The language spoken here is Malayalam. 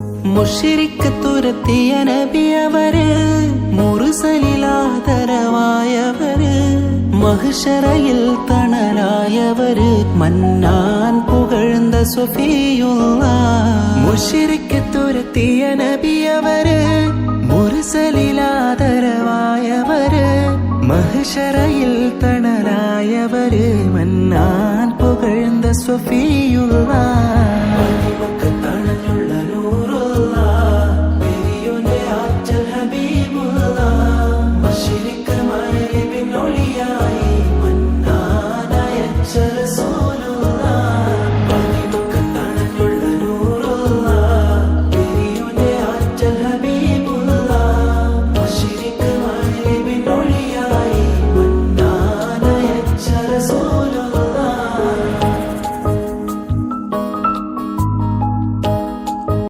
മുശ്രിക്ക് തുരത്തിയ നബിയവര്, മുർസലിലാദരവായവര്, മഹ്ശറയിൽ തണലായവര്, മന്നാൻ പുകഴ്ന്ന സ്വഫിയുള്ളാഹ്. മുശ്രിക്ക് തുരത്തിയ നബിയവര്, മുർസലിലാദരവായവര്, മഹ്ശറയിൽ തണലായവര്, മന്നാൻ പുകഴ്ന്ന സ്വഫിയുള്ളാഹ്.